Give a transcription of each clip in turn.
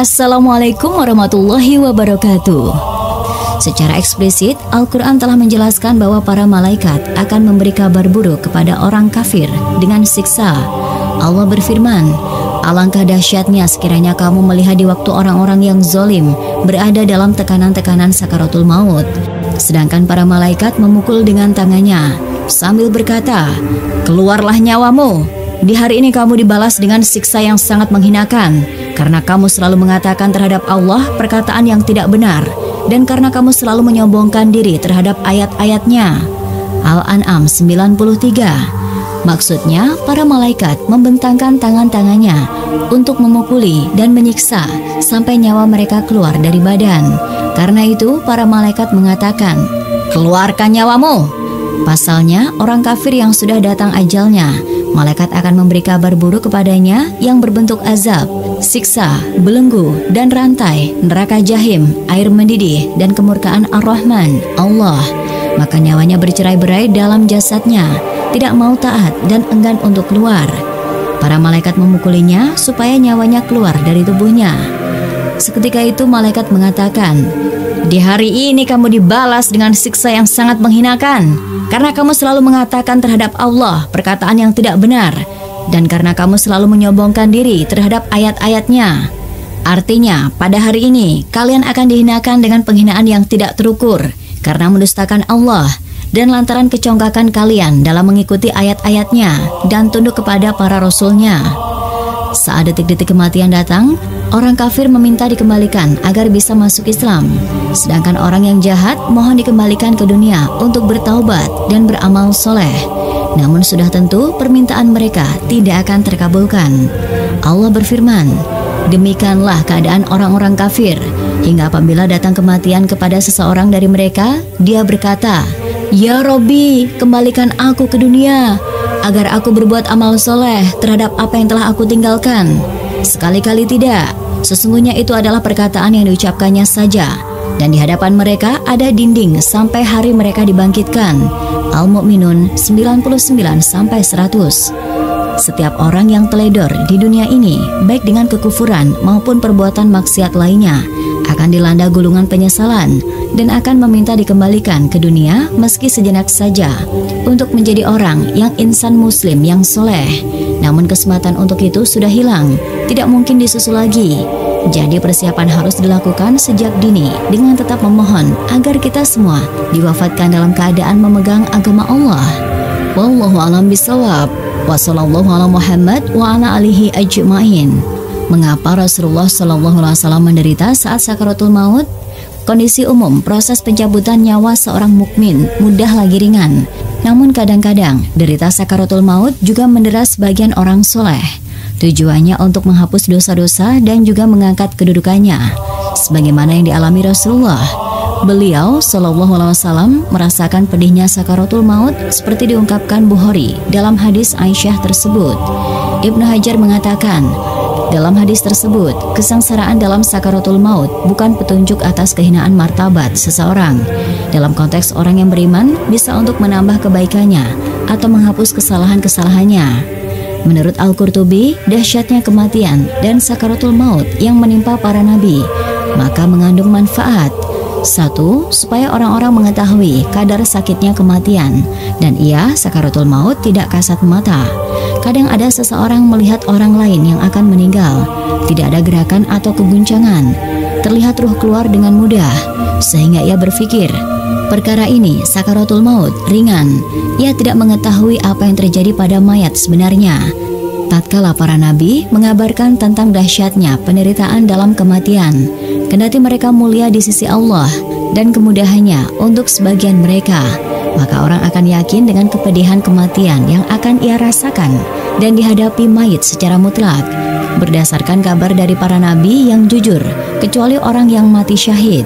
Assalamualaikum warahmatullahi wabarakatuh. Secara eksplisit, Al-Quran telah menjelaskan bahwa para malaikat akan memberi kabar buruk kepada orang kafir dengan siksa. Allah berfirman, "Alangkah dahsyatnya sekiranya kamu melihat di waktu orang-orang yang zalim berada dalam tekanan-tekanan sakaratul maut, sedangkan para malaikat memukul dengan tangannya sambil berkata, 'Keluarlah nyawamu. Di hari ini kamu dibalas dengan siksa yang sangat menghinakan, karena kamu selalu mengatakan terhadap Allah perkataan yang tidak benar, dan karena kamu selalu menyombongkan diri terhadap ayat-ayatnya." Al-An'am 93. Maksudnya, para malaikat membentangkan tangan-tangannya untuk memukuli dan menyiksa sampai nyawa mereka keluar dari badan. Karena itu, para malaikat mengatakan, "Keluarkan nyawamu." Pasalnya, orang kafir yang sudah datang ajalnya, malaikat akan memberi kabar buruk kepadanya yang berbentuk azab, siksa, belenggu, dan rantai, neraka jahim, air mendidih, dan kemurkaan Ar-Rahman, Allah. Maka nyawanya bercerai-berai dalam jasadnya, tidak mau taat dan enggan untuk keluar. Para malaikat memukulinya supaya nyawanya keluar dari tubuhnya. Seketika itu malaikat mengatakan, "Di hari ini kamu dibalas dengan siksa yang sangat menghinakan, karena kamu selalu mengatakan terhadap Allah perkataan yang tidak benar, dan karena kamu selalu menyombongkan diri terhadap ayat-ayatnya." Artinya, pada hari ini kalian akan dihinakan dengan penghinaan yang tidak terukur karena mendustakan Allah dan lantaran kecongkakan kalian dalam mengikuti ayat-ayatnya dan tunduk kepada para rasulnya. Saat detik-detik kematian datang, orang kafir meminta dikembalikan agar bisa masuk Islam, sedangkan orang yang jahat mohon dikembalikan ke dunia untuk bertaubat dan beramal soleh. Namun sudah tentu permintaan mereka tidak akan terkabulkan. Allah berfirman, "Demikianlah keadaan orang-orang kafir, hingga apabila datang kematian kepada seseorang dari mereka, dia berkata, 'Ya Robbi, kembalikan aku ke dunia, agar aku berbuat amal soleh terhadap apa yang telah aku tinggalkan.' Sekali-kali tidak, sesungguhnya itu adalah perkataan yang diucapkannya saja, dan di hadapan mereka ada dinding sampai hari mereka dibangkitkan." Al-Mu'minun 99-100. Setiap orang yang teledor di dunia ini, baik dengan kekufuran maupun perbuatan maksiat lainnya, akan dilanda gulungan penyesalan dan akan meminta dikembalikan ke dunia meski sejenak saja untuk menjadi orang yang insan muslim yang soleh. Namun kesempatan untuk itu sudah hilang, tidak mungkin disusul lagi. Jadi persiapan harus dilakukan sejak dini dengan tetap memohon agar kita semua diwafatkan dalam keadaan memegang agama Allah. Wallahu a'lam bishawab. Wa sallallahu ala Muhammad wa ala alihi ajma'in. Mengapa Rasulullah SAW menderita saat sakaratul maut? Kondisi umum proses pencabutan nyawa seorang mukmin mudah lagi ringan. Namun kadang-kadang derita sakaratul maut juga mendera sebagian orang soleh. Tujuannya untuk menghapus dosa-dosa dan juga mengangkat kedudukannya, sebagaimana yang dialami Rasulullah. Beliau SAW merasakan pedihnya sakaratul maut seperti diungkapkan Bukhari dalam hadis Aisyah tersebut. Ibnu Hajar mengatakan, dalam hadis tersebut, kesengsaraan dalam sakaratul maut bukan petunjuk atas kehinaan martabat seseorang. Dalam konteks orang yang beriman bisa untuk menambah kebaikannya atau menghapus kesalahan-kesalahannya. Menurut Al-Qurtubi, dahsyatnya kematian dan sakaratul maut yang menimpa para nabi maka mengandung manfaat. 1. Supaya orang-orang mengetahui kadar sakitnya kematian, dan ia sakaratul maut tidak kasat mata. Kadang ada seseorang melihat orang lain yang akan meninggal, tidak ada gerakan atau keguncangan, terlihat ruh keluar dengan mudah, sehingga ia berpikir, perkara ini sakaratul maut ringan. Ia tidak mengetahui apa yang terjadi pada mayat sebenarnya. Tatkala para nabi mengabarkan tentang dahsyatnya penderitaan dalam kematian, kendati mereka mulia di sisi Allah dan kemudahannya untuk sebagian mereka, maka orang akan yakin dengan kepedihan kematian yang akan ia rasakan dan dihadapi mayit secara mutlak, berdasarkan kabar dari para nabi yang jujur, kecuali orang yang mati syahid.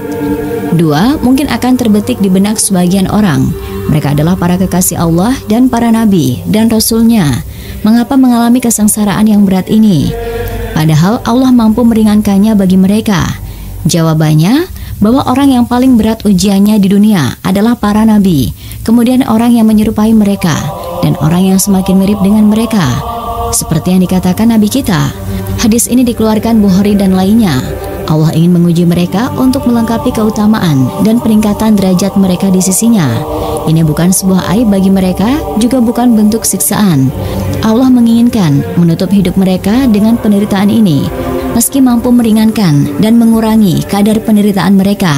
2. Mungkin akan terbetik di benak sebagian orang, mereka adalah para kekasih Allah dan para nabi dan Rasulnya. Mengapa mengalami kesengsaraan yang berat ini? Padahal Allah mampu meringankannya bagi mereka. Jawabannya, bahwa orang yang paling berat ujiannya di dunia adalah para nabi, kemudian orang yang menyerupai mereka, dan orang yang semakin mirip dengan mereka. Seperti yang dikatakan Nabi kita, Hadis ini dikeluarkan Bukhari dan lainnya. Allah ingin menguji mereka untuk melengkapi keutamaan dan peningkatan derajat mereka di sisinya. Ini bukan sebuah aib bagi mereka, juga bukan bentuk siksaan. Allah menginginkan menutup hidup mereka dengan penderitaan ini, meski mampu meringankan dan mengurangi kadar penderitaan mereka,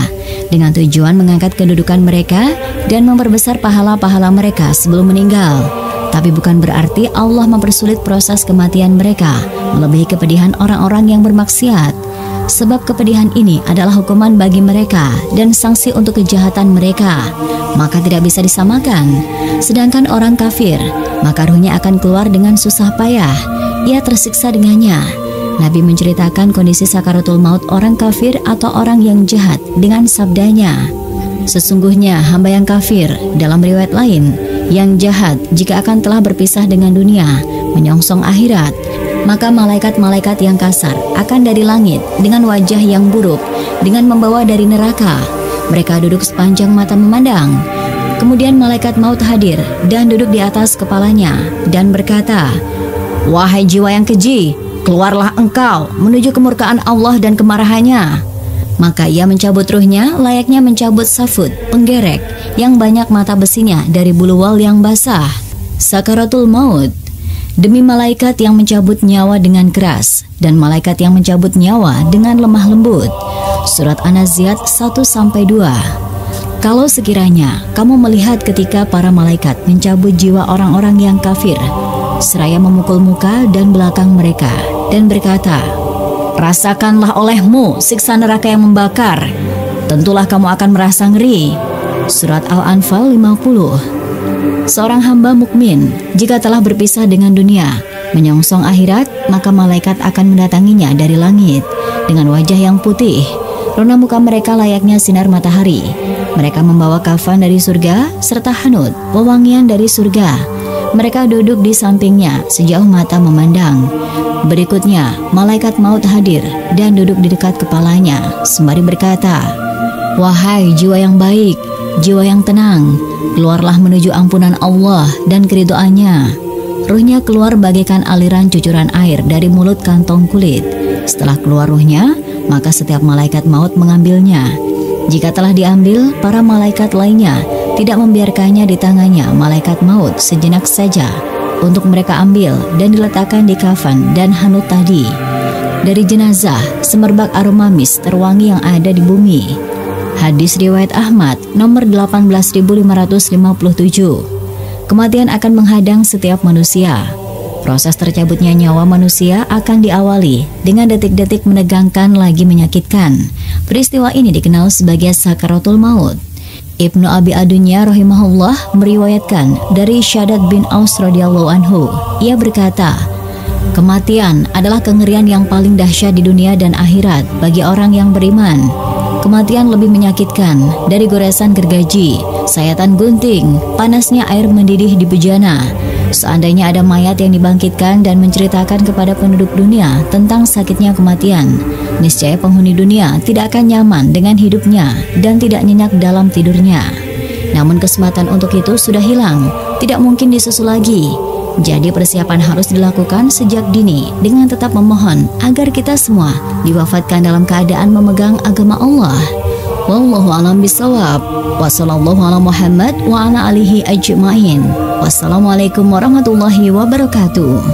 dengan tujuan mengangkat kedudukan mereka dan memperbesar pahala-pahala mereka sebelum meninggal. Tapi bukan berarti Allah mempersulit proses kematian mereka, melebihi kepedihan orang-orang yang bermaksiat. Sebab kepedihan ini adalah hukuman bagi mereka dan sanksi untuk kejahatan mereka, maka tidak bisa disamakan. Sedangkan orang kafir, maka ruhnya akan keluar dengan susah payah, ia tersiksa dengannya. Nabi menceritakan kondisi sakaratul maut orang kafir atau orang yang jahat dengan sabdanya, sesungguhnya hamba yang kafir, dalam riwayat lain, yang jahat jika akan telah berpisah dengan dunia, menyongsong akhirat, maka malaikat-malaikat yang kasar akan dari langit dengan wajah yang buruk, dengan membawa dari neraka. Mereka duduk sepanjang mata memandang. Kemudian malaikat maut hadir dan duduk di atas kepalanya dan berkata, "Wahai jiwa yang keji, keluarlah engkau menuju kemurkaan Allah dan kemarahannya." Maka ia mencabut ruhnya layaknya mencabut safut, penggerek, yang banyak mata besinya dari bulu wal yang basah. Sakaratul maut. Demi malaikat yang mencabut nyawa dengan keras dan malaikat yang mencabut nyawa dengan lemah lembut. Surat An-Naziat 1-2. Kalau sekiranya kamu melihat ketika para malaikat mencabut jiwa orang-orang yang kafir, seraya memukul muka dan belakang mereka dan berkata, "Rasakanlah olehmu siksa neraka yang membakar. Tentulah kamu akan merasa ngeri." Surat Al-Anfal 50. Seorang hamba mukmin jika telah berpisah dengan dunia, menyongsong akhirat, maka malaikat akan mendatanginya dari langit dengan wajah yang putih. Rona muka mereka layaknya sinar matahari. Mereka membawa kafan dari surga serta hanut, wewangian dari surga. Mereka duduk di sampingnya sejauh mata memandang. Berikutnya, malaikat maut hadir dan duduk di dekat kepalanya sembari berkata, "Wahai jiwa yang baik, jiwa yang tenang, keluarlah menuju ampunan Allah dan keridhoannya." Ruhnya keluar bagaikan aliran cucuran air dari mulut kantong kulit. Setelah keluar ruhnya, maka setiap malaikat maut mengambilnya. Jika telah diambil, para malaikat lainnya tidak membiarkannya di tangannya malaikat maut sejenak saja untuk mereka ambil dan diletakkan di kafan dan hanut tadi. Dari jenazah, semerbak aroma mis terwangi yang ada di bumi. Hadis riwayat Ahmad nomor 18.557. Kematian akan menghadang setiap manusia. Proses tercabutnya nyawa manusia akan diawali dengan detik-detik menegangkan lagi menyakitkan. Peristiwa ini dikenal sebagai sakaratul maut. Ibnu Abi Adunya rahimahullah meriwayatkan dari Syaddad bin Aus radhiyallahu anhu. Ia berkata, "Kematian adalah kengerian yang paling dahsyat di dunia dan akhirat bagi orang yang beriman. Kematian lebih menyakitkan dari goresan gergaji, sayatan gunting, panasnya air mendidih di bejana. Seandainya ada mayat yang dibangkitkan dan menceritakan kepada penduduk dunia tentang sakitnya kematian, niscaya penghuni dunia tidak akan nyaman dengan hidupnya dan tidak nyenyak dalam tidurnya. Namun kesempatan untuk itu sudah hilang, tidak mungkin disusul lagi. Jadi persiapan harus dilakukan sejak dini dengan tetap memohon agar kita semua diwafatkan dalam keadaan memegang agama Allah. Wallahu a'lam bishawab. Wassallallahu ala Muhammad wa ala alihi ajma'in. Wassalamualaikum warahmatullahi wabarakatuh."